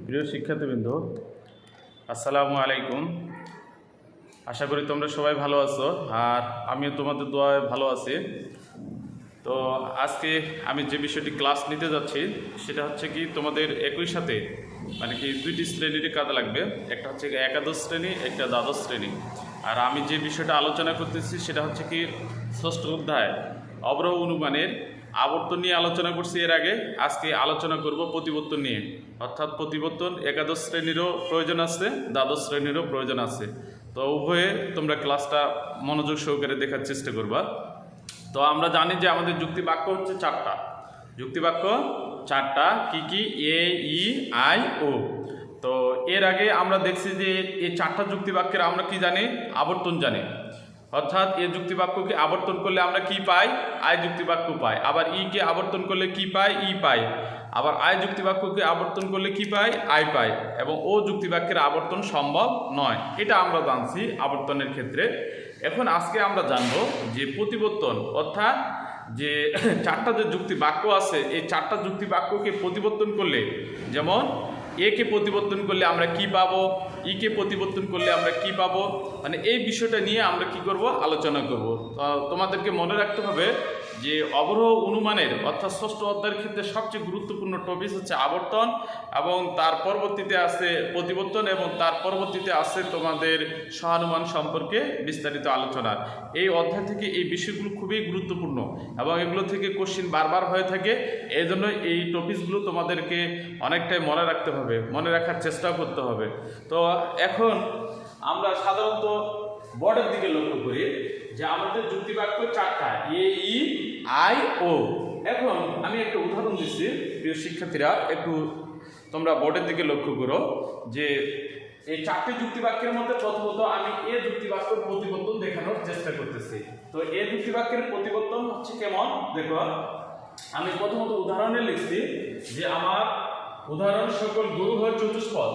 প্রিয় শিক্ষার্থীবৃন্দ, আসসালামু আলাইকুম। আশা করি তোমরা সবাই ভালো আছো, আর আমিও তোমাদের দোয়ায় ভালো আছি। তো আজকে আমি যে বিষয়টি ক্লাস নিতে যাচ্ছি সেটা হচ্ছে কি, তোমাদের একই সাথে মানে কি দুইটি শ্রেণীর কাজে লাগবে। একটা হচ্ছে একাদশ শ্রেণী, একটা দ্বাদশ শ্রেণী। আর আমি যে বিষয়টা আলোচনা করতেছি সেটা হচ্ছে কি, ষষ্ঠ অধ্যায় অবরোহ অনুমানের আবর্তন নিয়ে আলোচনা করছি এর আগে। আজকে আলোচনা করব প্রতিবর্তন নিয়ে, অর্থাৎ প্রতিবর্তন একাদশ শ্রেণীরও প্রয়োজন আছে, দ্বাদশ শ্রেণীরও প্রয়োজন আছে। তো উভয়ে তোমরা ক্লাসটা মনোযোগ সহকারে দেখার চেষ্টা করবা। তো আমরা জানি যে আমাদের যুক্তি বাক্য হচ্ছে চারটা। যুক্তি বাক্য চারটা, কি কি? এ, ই, আই, ও। তো এর আগে আমরা দেখছি যে এই চারটা যুক্তি বাক্যের আমরা কি জানি? আবর্তন জানি। অর্থাৎ এ যুক্তি বাক্যকে আবর্তন করলে আমরা কি পাই? আই যুক্তি বাক্য পাই। আবার ই কে আবর্তন করলে কি পাই? ই পাই। আবার আই যুক্তি বাক্যকে আবর্তন করলে কি পাই? আই পাই। এবং ও যুক্তি বাক্যের আবর্তন সম্ভব নয়, এটা আমরা জানছি আবর্তনের ক্ষেত্রে। এখন আজকে আমরা জানবো যে প্রতিবর্তন, অর্থাৎ যে চারটা যে যুক্তি বাক্য আছে, এই চারটা যুক্তি বাক্যকে প্রতিবর্তন করলে, যেমন এ কে প্রতিবর্তন করলে আমরা কি পাবো, ই কে প্রতিবর্তন করলে আমরা কি পাবো, মানে এই বিষয়টা নিয়ে আমরা কি করব? আলোচনা করব। তোমাদেরকে মনে রাখতে হবে যে অবরোহ অনুমানের অর্থাৎ ষষ্ঠ অধ্যায়ের ক্ষেত্রে সবচেয়ে গুরুত্বপূর্ণ টপিক হচ্ছে আবর্তন, এবং তার পরবর্তীতে আছে প্রতিবর্তন, এবং তার পরবর্তীতে আছে তোমাদের সহানুমান সম্পর্কে বিস্তারিত আলোচনা। এই অধ্যায় থেকে এই বিষয়গুলো খুবই গুরুত্বপূর্ণ, এবং এগুলো থেকে কোশ্চিন বারবার হয়ে থাকে। এই জন্য এই টপিকসগুলো তোমাদেরকে অনেকটাই মনে রাখতে হবে, মনে রাখার চেষ্টাও করতে হবে। তো এখন আমরা সাধারণত বোর্ডের দিকে লক্ষ্য করি যে আমাদের যুক্তি বাক্য চারটা, এ, ই, আই, ও। এখন আমি একটা উদাহরণ দিচ্ছি, প্রিয় শিক্ষার্থীরা একটু তোমরা বোর্ডের দিকে লক্ষ্য করো যে এই চারটি যুক্তি বাক্যের মধ্যে প্রথমত আমি এ যুক্তি বাক্যের প্রতিবর্তন দেখানোর চেষ্টা করতেছি। তো এ যুক্তি বাক্যের প্রতিবর্তন হচ্ছে কেমন দেখো। আমি প্রথমত উদাহরণে লিখছি যে আমার উদাহরণ সকল গুরু হয় চতুষ্পদ।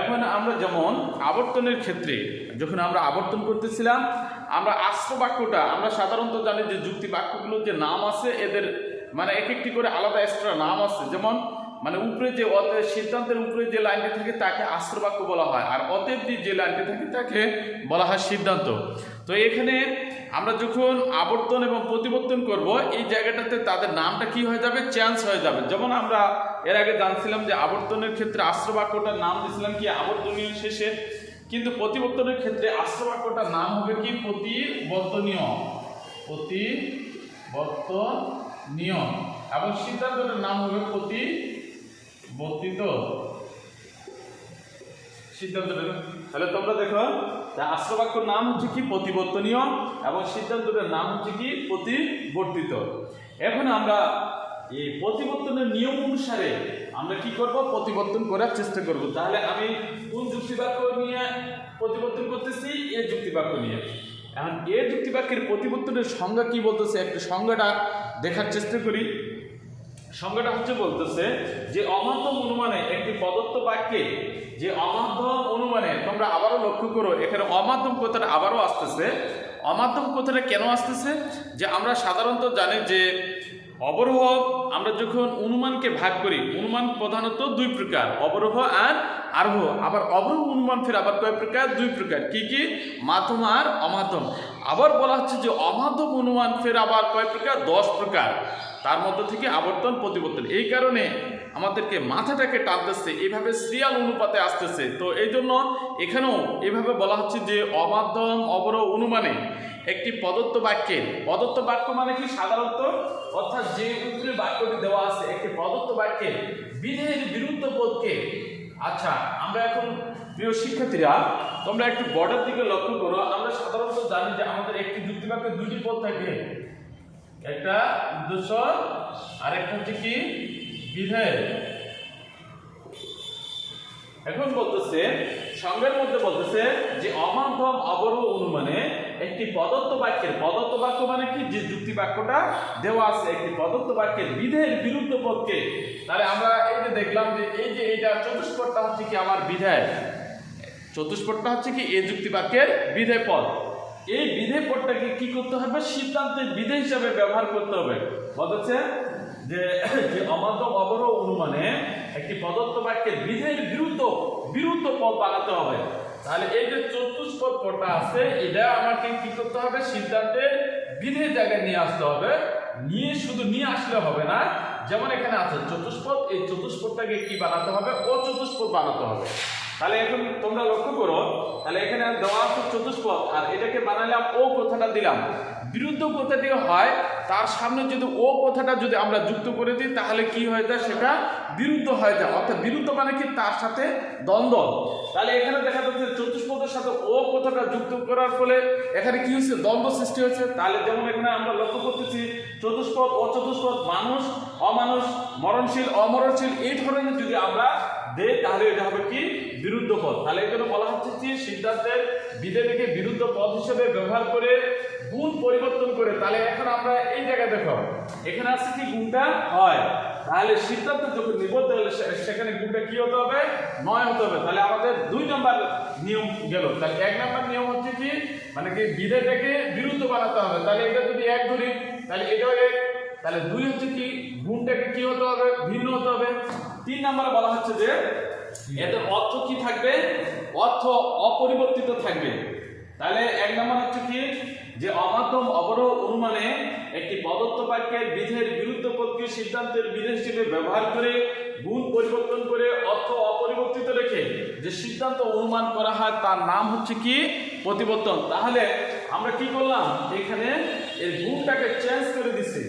এখন আমরা যেমন আবর্তনের ক্ষেত্রে যখন আমরা আবর্তন করতেছিলাম, আমরা আশ্র বাক্যটা আমরা সাধারণত জানি যে যুক্তি বাক্যগুলোর যে নাম আছে এদের মানে এক একটি করে আলাদা এক্সট্রা নাম আছে। যেমন মানে উপরে যে সিদ্ধান্তের উপরে যে লাইনটি থাকে তাকে আশ্র বাক্য বলা হয়, আর অতএব যে লাইনটি থাকে তাকে বলা হয় সিদ্ধান্ত। তো এখানে আমরা যখন আবর্তন এবং প্রতিবর্তন করব, এই জায়গাটাতে তাদের নামটা কি হয়ে যাবে? চেঞ্জ হয়ে যাবে। যেমন আমরা এর আগে জানছিলাম যে আবর্তনের ক্ষেত্রে আশ্র বাক্যটার নাম দিয়েছিলাম কি? আবর্তনীয় শেষে। কিন্তু প্রতিবর্তনের ক্ষেত্রে আশ্র বাক্যটার নাম হবে কি? প্রতিবর্তনীয়। প্রতিবর্তনীয়। এবং সিদ্ধান্তটার নাম হবে প্রতিবর্তিত সিদ্ধান্তটা। তাহলে তোমরা দেখো আশ্র বাক্যর নাম হচ্ছে কি? প্রতিবর্তনীয়, এবং সিদ্ধান্তটার নাম হচ্ছে কি? প্রতিবর্তিত। এখন আমরা এই প্রতিবর্তনের নিয়ম অনুসারে আমরা কি করব? প্রতিবর্তন করার চেষ্টা করব। তাহলে আমি কোন যুক্তি বাক্য নিয়ে প্রতিবর্তন করতেছি? এ যুক্তি বাক্য নিয়ে। এখন এ যুক্তি বাক্যের প্রতিবর্তনের সংজ্ঞা কি বলতেছে, একটা সংজ্ঞাটা দেখার চেষ্টা করি। সংজ্ঞাটা হচ্ছে বলতেছে যে অমাধ্যম অনুমানে একটি প্রদত্ত বাক্যে, যে অমাধ্যম অনুমানে তোমরা আবারও লক্ষ্য করো এখানে অমাধ্যম কথাটা আবারও আসতেছে। অমাধ্যম কথাটা কেন আসতেছে? যে আমরা সাধারণত জানি যে অবরোহ আমরা যখন অনুমানকে ভাগ করি, অনুমান প্রধানত দুই প্রকার, অবরোহ আর আরোহ। আবার অবরোহ অনুমান ফের আবার কয় প্রকার? দুই প্রকার। কি কি? মাধ্যম আর অমাধ্যম। আবার বলা হচ্ছে যে অমাধ্যম অনুমান ফের আবার কয় প্রকার? 10 প্রকার। তার মধ্যে থেকে আবর্তন প্রতিবর্তন। এই কারণে আমাদেরকে মাথাটাকে টানতেছে, এইভাবে সিরিয়াল অনুপাতে আসতেছে। তো এই জন্য এখানেও এভাবে বলা হচ্ছে যে অমাধ্যম অবরোহ অনুমানে একটি প্রদত্ত বাক্যের, প্রদত্ত বাক্য মানে কি? সাধারণত অর্থাৎ যে উপরে বাক্যটি দেওয়া আছে একটি প্রদত্ত বাক্যের বিধেয়ের বিরুদ্ধ পদকে। আচ্ছা, আমরা এখন প্রিয় শিক্ষার্থীরা তোমরা একটু বোর্ডের দিকে লক্ষ্য করো। আমরা সাধারণত জানি যে আমাদের একটি যুক্তি বাক্যে দুটি পদ থাকে, একটা উদ্দেশ্য আর একটা হচ্ছে কি? বিধেয়। এখন বলতেছে সংজ্ঞার মধ্যে বলতেছে যে অমাধ্যম অবরোহ অনুমানে একটি প্রদত্ত বাক্যের, প্রদত্ত বাক্য মানে কি? যে যুক্তি বাক্যটা দেওয়া আছে একটি প্রদত্ত বাক্যের বিধেয়ের বিরুদ্ধ পদকে। তাহলে আমরা এই যে দেখলাম যে এই যে এইটা চতুষ্পদটা হচ্ছে কি? আমার বিধেয়। চতুষ্পদটা হচ্ছে কি? এই যুক্তি বাক্যের বিধেয় পদ। এই বিধেয় পদটাকে কি করতে হবে? সিদ্ধান্তের বিধেয় হিসাবে ব্যবহার করতে হবে। বলতেছে যে অমাধ্যম অবরোহ অনুমানে একটি প্রদত্ত বাক্যের বিধের বিরুদ্ধ পদ বানাতে হবে। তাহলে এই যে চতুষ্পদ পদটা আছে এটা আমাকে কি করতে হবে, সিদ্ধান্তের বিধের জায়গায় নিয়ে আসতে হবে। শুধু নিয়ে আসলে হবে না, যেমন এখানে আছে চতুষ্পদ, এই চতুষ্পদটাকে কি বানাতে হবে, ও চতুষ্পদ বানাতে হবে। তাহলে এখন তোমরা লক্ষ্য করো, তাহলে এখানে দেওয়া আছে চতুষ্পদ আর এটাকে বানালাম ও কথাটা দিলাম, বিরুদ্ধ কথাটি হয় তার সামনে যদি ও কথাটা যদি আমরা যুক্ত করে দিই তাহলে কি হয়ে যায়, সেটা বিরুদ্ধ হয়ে যায়। অর্থাৎ বিরুদ্ধ মানে কি, তার সাথে দ্বন্দ্ব। তাহলে এখানে দেখা যাচ্ছে চতুষ্পদের সাথে ও কথাটা যুক্ত করার ফলে এখানে কি হয়েছে, দ্বন্দ্ব সৃষ্টি হয়েছে। তাহলে যেমন এখানে আমরা লক্ষ্য করতেছি চতুষ্পদ ও চতুষ্পদ, মানুষ অমানুষ, মরণশীল অমরণশীল, এই ধরনের যদি আমরা দেয় তাহলে এটা হবে কি, বিরুদ্ধ পদ। তাহলে এখানে বলা হচ্ছে যে সিদ্ধান্তের বিধেয়কে বিরুদ্ধ পদ হিসেবে ব্যবহার করে গুণ পরিবর্তন করে। তাহলে এখন আমরা এই জায়গায় দেখো এখানে আছে কি, গুণটা হয়। তাহলে সিদ্ধান্ত যখন নিব তাহলে সেখানে গুণটা কি হতে হবে, 9 হতে হবে। তাহলে আমাদের 2 নম্বর নিয়ম গেল। তাহলে 1 নম্বর নিয়ম হচ্ছে কি, মানে কি বিধেয়টাকে বিরুদ্ধ বানাতে হবে। তাহলে এটা যদি 1 ধরি তাহলে এটাও 1, তাহলে 2 হচ্ছে কি, গুণটাকে কি হতে হবে, ভিন্ন হতে হবে। 3 নম্বরে বলা হচ্ছে যে এদের অর্থ কি থাকবে, অর্থ অপরিবর্তিত থাকবে। তাহলে 1 নম্বর হচ্ছে কি, যে অমাধ্যম অবরোহ অনুমানে একটি প্রদত্ত বাক্যের বিধের বিরুদ্ধ পদকে সিদ্ধান্তের বিধে হিসেবে ব্যবহার করে গুণ পরিবর্তন করে অর্থ অপরিবর্তিত রেখে যে সিদ্ধান্ত অনুমান করা হয় তার নাম হচ্ছে কি, প্রতিবর্তন। তাহলে আমরা কি করলাম, এখানে এর গুণটাকে চেঞ্জ করে দিছি,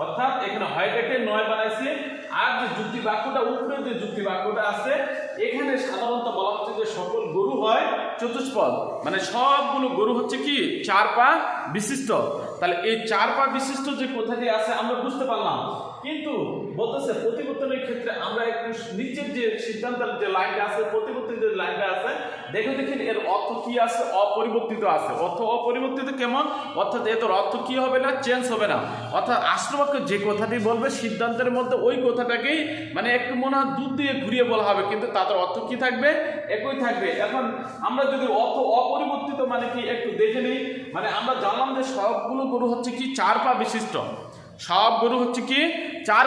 অর্থাৎ এখানে হয়টাকে 9 বানাইছি। আর যে যুক্তি বাক্যটা উপরে যে যুক্তি বাক্যটা আছে এখানে সাধারণত বলা হচ্ছে যে সকল গরু হয় চতুষ্পদ, মানে সবগুলো গরু হচ্ছে কি 4 পা বিশিষ্ট। তাহলে এই 4 পা বিশিষ্ট যে কথাটি আছে আমরা বুঝতে পারলাম, কিন্তু বলতেছে প্রতিবর্তনের ক্ষেত্রে আমরা একটু নিচের যে সিদ্ধান্তের যে লাইনটা আছে, প্রতিবর্তনের যে লাইনটা আছে দেখেন এর অর্থ কি আছে, অপরিবর্তিত আছে। অর্থ অপরিবর্তিত কেমন, অর্থাৎ এর অর্থ কি হবে না, চেঞ্জ হবে না। অর্থাৎ আশ্রবাক্য যে কথাটি বলবে সিদ্ধান্তের মধ্যে ওই কথাটাকেই মানে একটু মনে হয় দুধ দিয়ে ঘুরিয়ে বলা হবে, কিন্তু তাদের অর্থ কি থাকবে, একই থাকবে। এখন আমরা যদি অর্থ অপরিবর্তিত মানে কি একটু দেখে নিই, মানে আমরা জানলাম যে সবগুলো গরু হচ্ছে কি 4 পা বিশিষ্ট, সব গরু হচ্ছে কি 4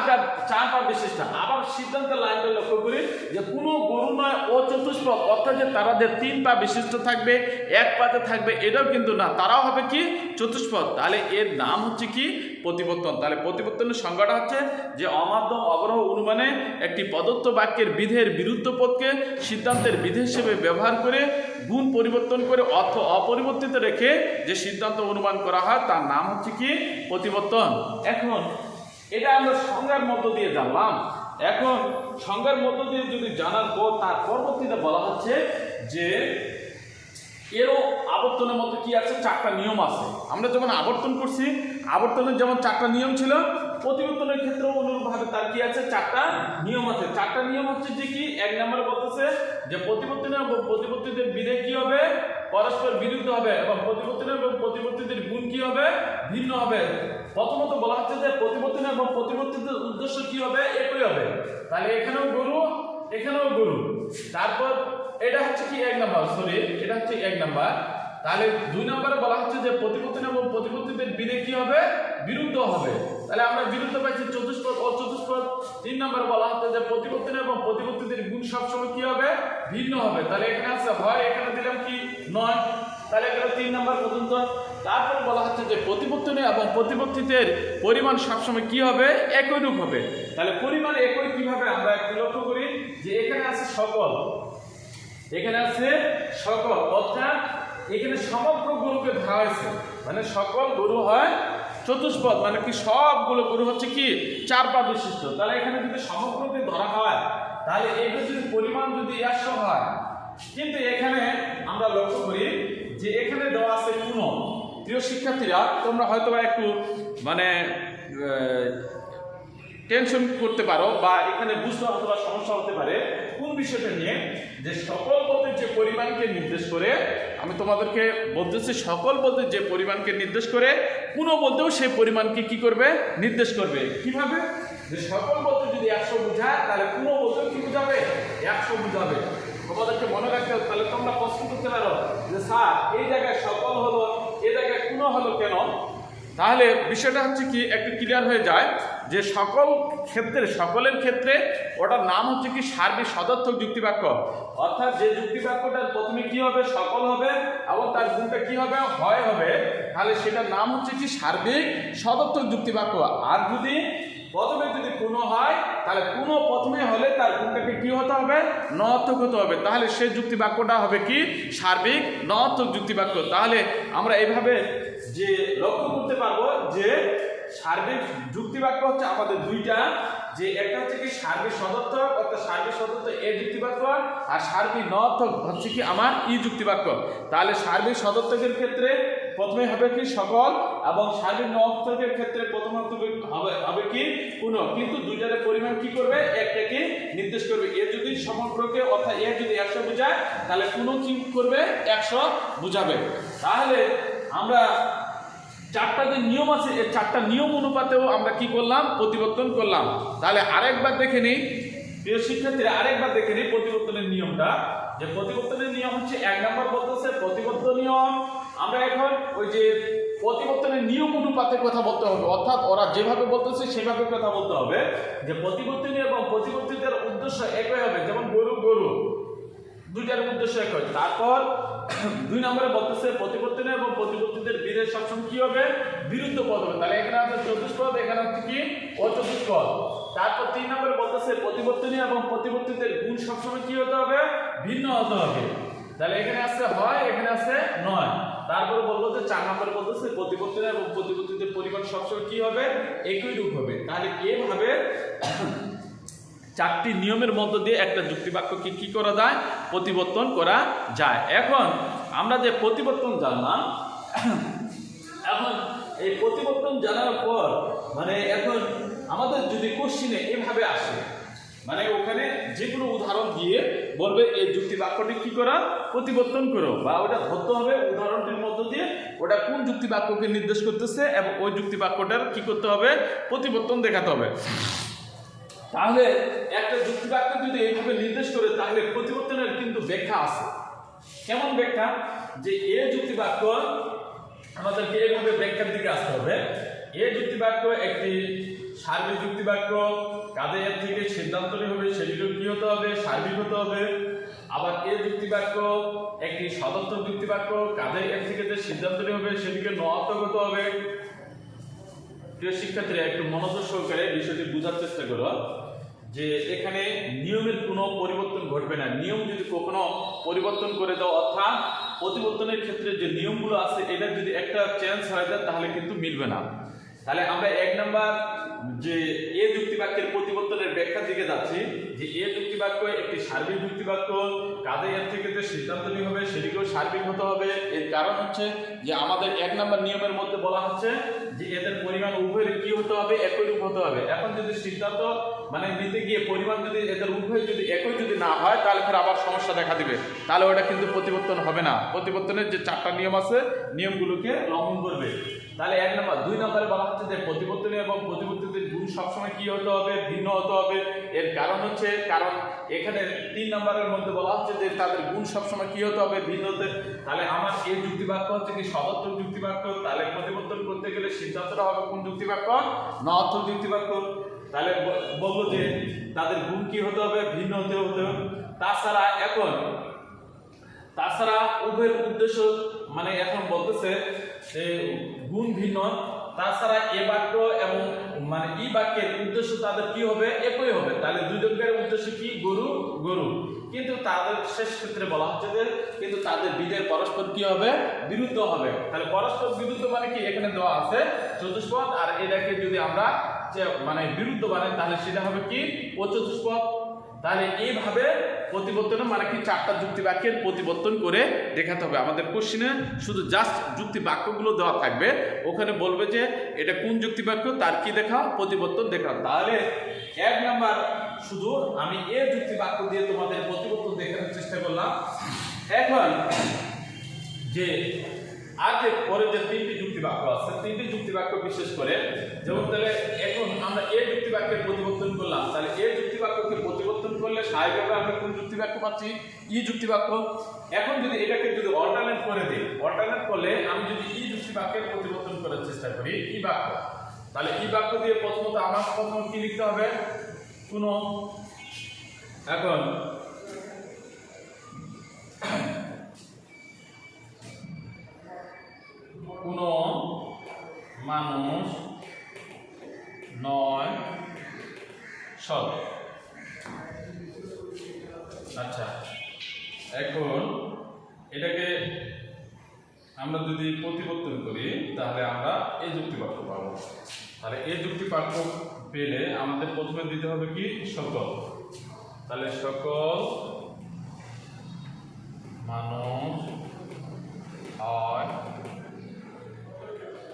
পা বিশিষ্ট। আবার সিদ্ধান্তের লাইনটা লক্ষ্য করি যে কোনো গরু নয় ও চতুষ্পদ, অর্থাৎ যে তারা যে 3 পা বিশিষ্ট থাকবে, 1 পাতে থাকবে, এটাও কিন্তু না, তারাও হবে কি চতুষ্পদ। তাহলে এর নাম হচ্ছে কি, প্রতিবর্তন। তাহলে প্রতিবর্তনের সংজ্ঞাটা হচ্ছে যে অমাধ্যম অবরোহ অনুমানে একটি প্রদত্ত বাক্যের বিধের বিরুদ্ধ পদকে সিদ্ধান্তের বিধে হিসেবে ব্যবহার করে গুণ পরিবর্তন করে অর্থ অপরিবর্তিত রেখে যে সিদ্ধান্ত অনুমান করা হয় তার নাম হচ্ছে কি, প্রতিবর্তন। এখন এটা আমরা সংজ্ঞার মধ্য দিয়ে জানলাম। এখন সংজ্ঞার মধ্য দিয়ে যদি জানার পর তার পরবর্তীতে বলা হচ্ছে যে এরও আবর্তনের মধ্যে কি আছে, 4টা নিয়ম আছে। আমরা যখন আবর্তন করছি, আবর্তনের যেমন 4টা নিয়ম ছিল, প্রতিবর্তনের ক্ষেত্রেও অনুরূপভাবে তার কি আছে, 4টা নিয়ম আছে। 4টা নিয়ম হচ্ছে যে কি, 1 নম্বরে বলতেছে যে প্রতিবর্তীদের বিধেয় কি হবে, পরস্পর বিরুদ্ধ হবে এবং প্রতিবর্তীদের গুণ কি হবে, ভিন্ন হবে। প্রথমত বলা হচ্ছে যে প্রতিবর্তন এবং প্রতিবর্তীদের উদ্দেশ্য কি হবে, একই হবে। তাহলে এখানেও গরু, এখানেও গরু। তারপর এটা হচ্ছে কি 1 নম্বর, সরি এটা হচ্ছে 1 নম্বর। তাহলে 2 নম্বরে বলা হচ্ছে যে প্রতিবর্তন এবং প্রতিবর্তীদের বিধেয় কি হবে, বিরুদ্ধ হবে। তাহলে আমরা বিরুদ্ধ পাইছি চতুষ্পদ ও চতুষ্পদ। 3 নম্বরে বলা হচ্ছে যে প্রতিবর্তন এবং প্রতিবর্তীদের গুণ সবসময় কি হবে, ভিন্ন হবে। তাহলে এখানে আছে হয়, এখানে দিলাম কি 9, তাহলে এখানে 3 নম্বর পর্যন্ত। তারপর বলা হচ্ছে যে প্রতিবর্তনে এবং প্রতিবর্তীদের পরিমাণ সবসময় কি হবে, একই রূপ হবে। তাহলে পরিমাণ একই কিভাবে আমরা একটু লক্ষ্য করি যে এখানে আছে সকল, এখানে আছে সকল, অর্থাৎ এখানে সমগ্র গরুকে ধরা হয়েছে, মানে সকল গরু হয় চতুষ্পদ, মানে কি সবগুলো গরু হচ্ছে কি 4 পা বিশিষ্ট। তাহলে এখানে যদি সমগ্রকে ধরা হয় তাহলে এইটা যদি পরিমাণ যদি 100 হয়, কিন্তু এখানে আমরা লক্ষ্য করি যে এখানে দেওয়া আছে কোন। প্রিয় শিক্ষার্থীরা, তোমরা হয়তো একটু মানে টেনশন করতে পারো বা এখানে বুঝতে অথবা সমস্যা হতে পারে কোন বিষয়টা নিয়ে, যে সকল বলতে যে পরিমাণকে নির্দেশ করে, আমি তোমাদেরকে বলতেছি সকল বলতে যে পরিমাণকে নির্দেশ করে, কোন বলতেও সেই পরিমাণকে কি করবে, নির্দেশ করবে। কিভাবে, যে সকল বলতে যদি 100 বোঝায় তাহলে কোন বলতেও কি বোঝাবে, 100 বোঝাবে। তোমাদেরকে মনে রাখতে হবে। তাহলে তোমরা প্রশ্ন করতে পারো যে স্যার এই জায়গায় সকল হলো, এই জায়গায় কোন হলো কেন? তাহলে বিষয়টা হচ্ছে কি একটু ক্লিয়ার হয়ে যায় যে সকলের ক্ষেত্রে ওটার নাম হচ্ছে কি সার্বিক সদর্থক যুক্তিবাক্য। অর্থাৎ যে যুক্তিবাক্যটার প্রথমে কি হবে সকল হবে এবং তার গুণটা কি হবে হয় হবে, তাহলে সেটার নাম হচ্ছে কি সার্বিক সদর্থক যুক্তিবাক্য। আর যদি প্রথমে যদি পুনঃ হয় তাহলে পুনঃ প্রথমে হলে তার গুণটাকে কি হতে হবে নঅর্থক হতে হবে, তাহলে সেই যুক্তিবাক্যটা হবে কি সার্বিক নঅর্থক যুক্তিবাক্য। তাহলে আমরা এইভাবে যে লক্ষ্য করতে পারবো যে সার্বিক যুক্তিবাক্য হচ্ছে আমাদের দুইটা, যে একটা হচ্ছে কি সার্বিক সদর্থক অর্থাৎ সার্বিক সদর্থক এ যুক্তিবাক্য, আর সার্বিক নঅর্থক হচ্ছে কি আমার ই যুক্তিবাক্য। তাহলে সার্বিক সদর্থকের ক্ষেত্রে প্রথমে হবে কি সকল এবং সার্বিক নঅর্থকের ক্ষেত্রে প্রথমে হবে কি পুনঃ, কিন্তু দুইটার পরিমাণ কি করবে একটাকে নির্দেশ করবে। এ যদি সমগ্রকে অর্থাৎ এ যদি 100 বোঝায় তাহলে পুনঃ কি করবে 100 বুঝাবে। তাহলে আমরা চারটা যে নিয়ম আছে এই চারটা নিয়ম অনুপাতেও আমরা কি করলাম প্রতিবর্তন করলাম। তাহলে আরেকবার দেখে নিই প্রিয় শিক্ষার্থী, আরেকবার দেখে নিই প্রতিবর্তনের নিয়মটা। যে প্রতিবর্তনের নিয়ম হচ্ছে 1 নম্বর বলতেছে প্রতিবর্তন নিয়ম। আমরা এখন ওই যে প্রতিবর্তনের নিয়ম অনুপাতের কথা বলতে হবে, অর্থাৎ ওরা যেভাবে বলতেছে সেভাবে কথা বলতে হবে। যে প্রতিবর্তনী এবং প্রতিবর্তিতের উদ্দেশ্য একই হবে, যেমন গরু গরু দুইটার উদ্দেশ্য এক হয়। তারপর 2 নম্বরে বলতেছে প্রতিবর্তনী এবং প্রতিবর্তিতের বিধেয় সবসময় কি হবে বিরুদ্ধ পদ হবে। তাহলে এখানে আছে চতুষ্পদ, এখানে হচ্ছে কি অচতুষ্পদ। তারপর 3 নম্বরে বলতেছে প্রতিবর্তনী এবং প্রতিবর্তিতের গুণ সবসময় কি হতে হবে ভিন্ন হতে হবে। তাহলে এখানে আছে হয়, এখানে আছে নয়। তারপরে বলবো যে 4 নম্বরে বলতেছে প্রতিবর্তনী এবং প্রতিবর্তিতের পরিমাণ সবসময় কি হবে একই রূপ হবে। তাহলে এভাবে চারটি নিয়মের মধ্য দিয়ে একটা যুক্তিবাক্যকে কি করা যায় প্রতিবর্তন করা যায়। এখন আমরা যে প্রতিবর্তন জানলাম, এখন এই প্রতিবর্তন জানার পর মানে এখন আমাদের যদি কোশ্চিনে এভাবে আসে, মানে ওখানে যে কোনো উদাহরণ দিয়ে বলবে এই যুক্তিবাক্যটি কি করা প্রতিবর্তন করো, বা ওটা ধরতে হবে উদাহরণটির মধ্য দিয়ে ওটা কোন যুক্তিবাক্যকে নির্দেশ করতেছে এবং ওই যুক্তিবাক্যটার কি করতে হবে প্রতিবর্তন দেখাতে হবে। তাহলে একটা যুক্তিবাক্য যদি এইভাবে নির্দেশ করে তাহলে প্রতিবর্তনের কিন্তু ব্যাখ্যা আছে। কেমন ব্যাখ্যা? যে এ যুক্তিবাক্য আমাদেরকে এইভাবে ব্যাখ্যার দিকে আসতে হবে। এ যুক্তিবাক্য একটি সার্বিক যুক্তিবাক্য, কাজে এর থেকে সিদ্ধান্তটি হবে সেটিও কি হতে হবে সার্বিক হতে হবে। আবার এ যুক্তিবাক্য একটি সদর্থক যুক্তিবাক্য, কাজে এর থেকে যে সিদ্ধান্তটি হবে সেটিকে নঅর্থক হতে হবে। প্রিয় শিক্ষার্থীরা একটু মনোযোগ সহকারে বিষয়টি বোঝার চেষ্টা করো যে এখানে নিয়মের কোনো পরিবর্তন ঘটবে না। নিয়ম যদি কখনো পরিবর্তন করে দাও অর্থাৎ প্রতিবর্তনের ক্ষেত্রে যে নিয়মগুলো আছে এটা যদি একটা চেঞ্জ হয়ে যায় তাহলে কিন্তু মিলবে না। তাহলে আমরা 1 নম্বর যে এ যুক্তিবাক্যের প্রতিবর্তনের ব্যাখ্যার দিকে যাচ্ছি। যে এ যুক্তিবাক্য একটি সার্বিক যুক্তিবাক্য, কাজে এর থেকে যে সিদ্ধান্তটি হবে সেটিকেও সার্বিক হতে হবে। এর কারণ হচ্ছে যে আমাদের 1 নম্বর নিয়মের মধ্যে বলা হচ্ছে যে এদের পরিমাণ উভয়ের কি হতে হবে একই রূপ হতে হবে। এখন যদি সিদ্ধান্ত মানে নিতে গিয়ে পরিমাণ যদি এদের উভয় যদি একই যদি না হয় তাহলে ফের আবার সমস্যা দেখা দিবে, তাহলে ওটা কিন্তু প্রতিবর্তন হবে না। প্রতিবর্তনের যে 4টা নিয়ম আছে নিয়মগুলোকে লঙ্ঘন করবে। তাহলে 1 নম্বর। 2 নম্বরে বলা হচ্ছে যে প্রতিবর্তনী এবং প্রতিবর্তিতের গুণ সবসময় কি হতে হবে ভিন্ন হতে হবে। এর কারণ হচ্ছে কারণ এখানে 3 নম্বরের মধ্যে বলা হচ্ছে যে তাদের গুণ সবসময় কি হতে হবে ভিন্ন হতে। তাহলে আমার এই যুক্তিবাক্য হচ্ছে কি সদর্থক যুক্তিবাক্য, তাহলে প্রতিবর্তন করতে গেলে সিদ্ধান্তটা হবে কোন যুক্তিবাক্য নঅর্থক যুক্তিবাক্য। তাহলে বলবো যে তাদের গুণ কি হতে হবে ভিন্ন হতে হবে। তাছাড়া উভয়ের উদ্দেশ্য মানে এখন বলতেছে গুণ ভিন্ন, তাছাড়া এ বাক্য এবং মানে ই বাক্যের উদ্দেশ্য তাদের কি হবে একই হবে। তাহলে দুজনের উদ্দেশ্য কি গরু গরু, কিন্তু তাদের শেষ ক্ষেত্রে বলা হচ্ছে যে কিন্তু তাদের বিধেয় পরস্পর কি হবে বিরুদ্ধ হবে। তাহলে পরস্পর বিরুদ্ধ মানে কি এখানে দেওয়া আছে চতুষ্পদ, আর এটাকে যদি আমরা মানে বিরুদ্ধ বানাই তাহলে সেটা হবে কি অচতুষ্পদ। তাহলে এইভাবে প্রতিবর্তন মানে কি 4টা যুক্তি বাক্যের প্রতিবর্তন করে দেখাতে হবে। আমাদের কোশ্চিনে শুধু জাস্ট যুক্তি বাক্যগুলো দেওয়া থাকবে, ওখানে বলবে যে এটা কোন যুক্তি বাক্য তার কি দেখাও প্রতিবর্তন দেখাও। তাহলে 1 নম্বর শুধু আমি এ যুক্তি বাক্য দিয়ে তোমাদের প্রতিবর্তন দেখানোর চেষ্টা করলাম। এখন যে আর যে পরে যে 3টি যুক্তি বাক্য আছে 3টি যুক্তি বাক্য বিশেষ করে যেমন তাহলে এখন আমরা এ যুক্তি বাক্যের প্রতিবর্তন করলাম, তাহলে এ যুক্তি বাক্যকে প্রতিবর্তন করলে করলে স্বাভাবিকভাবে আমরা কোন যুক্তি বাক্য পাচ্ছি? ই যুক্তি বাক্য। এখন যদি এটাকে যদি অল্টারনেট করে দিই, অল্টারনেট করলে আমি যদি ই যুক্তি বাক্যের পরিবর্তন করার চেষ্টা করি ই বাক্য, তাহলে ই বাক্য দিয়ে প্রথমত আমার প্রথম কি লিখতে হবে? কোনো। এখন কোনো মানুষ নয় সৎ। আচ্ছা, এখন এটাকে আমরা যদি প্রতিবর্তন করি তাহলে আমরা এই যুক্তি বাক্য পাবো। তাহলে এই যুক্তি বাক্য পেলে আমাদের প্রথমে দিতে হবে কি? সকল। তাহলে সকল মানুষ হয়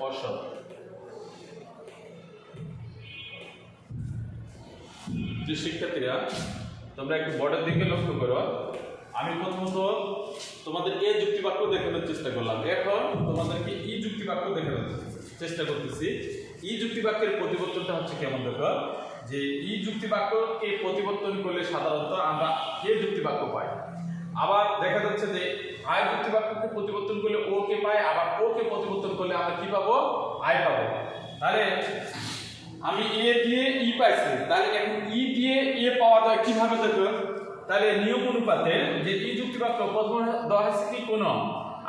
অসৎ। যে শিক্ষার্থীরা তোমরা একটু বোর্ডের দিকে লক্ষ্য করো, আমি প্রথমত তোমাদের এই যুক্তি বাক্য দেখানোর চেষ্টা করলাম, এখন তোমাদেরকে ই যুক্তি বাক্য দেখানোর চেষ্টা করতেছি। ই যুক্তি বাক্যের প্রতিবর্তনটা হচ্ছে কেমন? দেখো যে ই যুক্তি বাক্যকে প্রতিবর্তন করলে সাধারণত আমরা এ যুক্তি বাক্য পাই। আবার দেখা যাচ্ছে যে আই যুক্তি বাক্যকে প্রতিবর্তন করলে ও কে পাই, আবার ও কে প্রতিবর্তন করলে আমরা কি পাবো? আই পাবো। তাহলে আমি এ দিয়ে ই পাইছি, তাহলে এখন ই দিয়ে এ পাওয়া যায় কিভাবে? দেখো তাহলে নিয়ম অনুপাতে যে ই যুক্তি বাক্য প্রথমে দেওয়া হচ্ছে কি? কোন,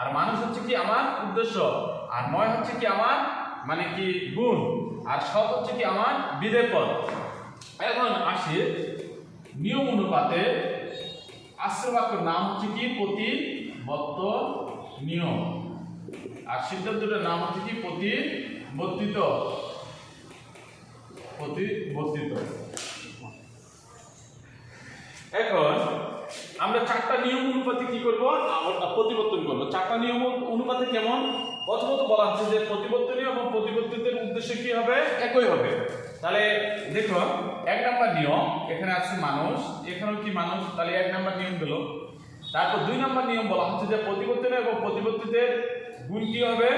আর মানুষ হচ্ছে কি আমার উদ্দেশ্য, আর নয় হচ্ছে কি আমার মানে কি গুণ, আর সৎ হচ্ছে কি আমার বিধেয় পদ। এখন আসি নিয়ম অনুপাতে আশ্রয় বাক্যের নাম হচ্ছে কি? প্রতিবর্ত নিয়ম, আর সিদ্ধান্তটার নাম হচ্ছে কি? প্রতিবর্তিত। এখন আমরা চারটা নিয়ম অনুপাতে কি করব? প্রতিবর্তন করব। চারটা নিয়ম অনুপাতে কেমন? প্রথমত বলা হচ্ছে যে প্রতিবর্তনীয় এবং প্রতিবর্তিতের উদ্দেশ্য কি হবে? একই হবে। তাহলে দেখো এক নাম্বার নিয়ম, এখানে আছে মানুষ, এখানেও কি মানুষ, তাহলে এক নাম্বার নিয়ম গেল। তারপর দুই নাম্বার নিয়ম বলা হচ্ছে যে প্রতিবর্তনীয় এবং প্রতিবর্তিতের গুণ কি হবে?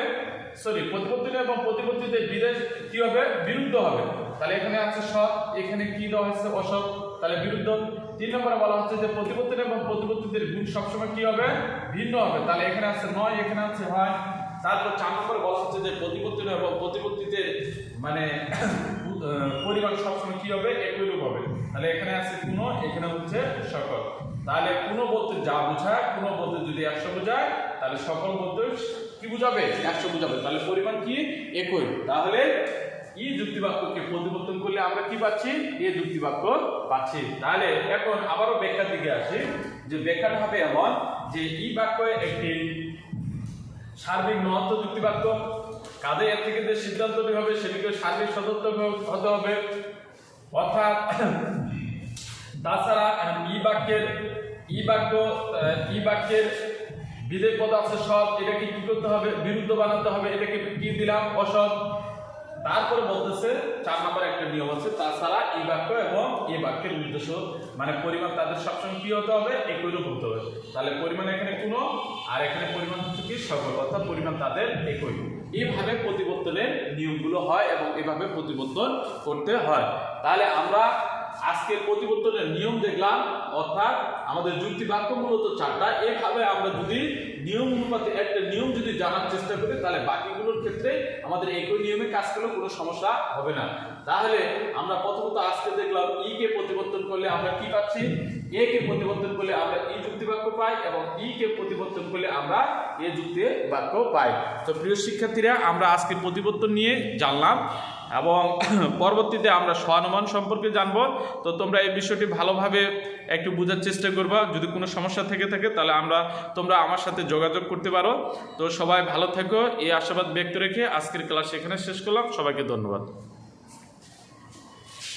প্রতিবর্তনীয় এবং প্রতিবর্তিতের বিদেশ কি হবে? বিরুদ্ধ হবে। তাহলে এখানে আছে সৎ, এখানে কি দেওয়া হচ্ছে? অসৎ, তাহলে বিরুদ্ধ। তিন নম্বরে বলা হচ্ছে যে প্রতিবর্তনীয় এবং প্রতিবর্তিতের গুণ সবসময় কি হবে? ভিন্ন হবে। তাহলে এখানে আছে নয়, এখানে আছে হয়। তারপর চার নম্বরে বলা হচ্ছে যে প্রতিবর্তনীয় এবং প্রতিবর্তিতের মানে পরিমাণ সবসময় কি হবে? একই রূপ হবে। তাহলে এখানে আছে কোনো, এখানে হচ্ছে সকল। তাহলে কোনো বলতে যা বোঝায়, কোনো বলতে যদি 100 বোঝায়, তাহলে সকল বলতে কি বুঝাবে? 100 বুঝাবে। তাহলে পরিমাণ কি? একই। তাহলে ই যুক্তি বাক্যকে প্রতিবর্তন করলে আমরা কি পাচ্ছি? এ যুক্তি বাক্য পাচ্ছি। তাহলে এখন আবারও ব্যাখ্যার দিকে আসি, যে ব্যাখ্যাটা হবে এমন যে ই বাক্য একটি সার্বিক মহত্ব যুক্তি বাক্য, কাজে এর থেকে যে সিদ্ধান্তটি হবে সেটিকে সার্বিক সদস্য হতে হবে। অর্থাৎ তাছাড়া ই বাক্যের বিধেয় পদ আছে সৎ, এটাকে কি করতে হবে? বিরুদ্ধ বানাতে হবে। এটাকে কি দিলাম? অসৎ। তারপরে বলতেছে 4 নম্বর একটা নিয়ম আছে, তাছাড়া এই বাক্য এবং এই বাক্যের উদ্দেশ্য মানে পরিমাণ তাদের সবসময় কি হতে হবে? একই রূপ হতে হবে। তাহলে পরিমাণ এখানে কোনো, আর এখানে পরিমাণ হচ্ছে কি? সকল, অর্থাৎ পরিমাণ তাদের একই। এইভাবে প্রতিবর্তনের নিয়মগুলো হয় এবং এভাবে প্রতিবর্তন করতে হয়। তাহলে আমরা আজকের প্রতিবর্তনের নিয়ম দেখলাম, অর্থাৎ আমাদের যুক্তি বাক্য মূলত 4টা। এইভাবে আমরা যদি নিয়ম অনুপাতে একটা নিয়ম যদি জানার চেষ্টা করি তাহলে বাকিগুলোর ক্ষেত্রে আমাদের একই নিয়মে কাজ করলে কোনো সমস্যা হবে না। তাহলে আমরা প্রথমত আজকে দেখলাম ই কে প্রতিবর্তন করলে আমরা কি পাচ্ছি? এ কে প্রতিবর্তন করলে আমরা ই যুক্তি বাক্য পাই, এবং ই কে প্রতিবর্তন করলে আমরা এ যুক্তি বাক্য পাই। তো প্রিয় শিক্ষার্থীরা, আমরা আজকে প্রতিবর্তন নিয়ে জানলাম এবং পরবর্তীতে আমরা স্বানুমান সম্পর্কে জানবো। তো তোমরা এই বিষয়টি ভালোভাবে একটু বোঝার চেষ্টা করবা। যদি কোনো সমস্যা থেকে থাকে তাহলে তোমরা আমার সাথে যোগাযোগ করতে পারো। তো সবাই ভালো থেকো, এই আশাবাদ ব্যক্ত রেখে আজকের ক্লাস এখানে শেষ করলাম। সবাইকে ধন্যবাদ।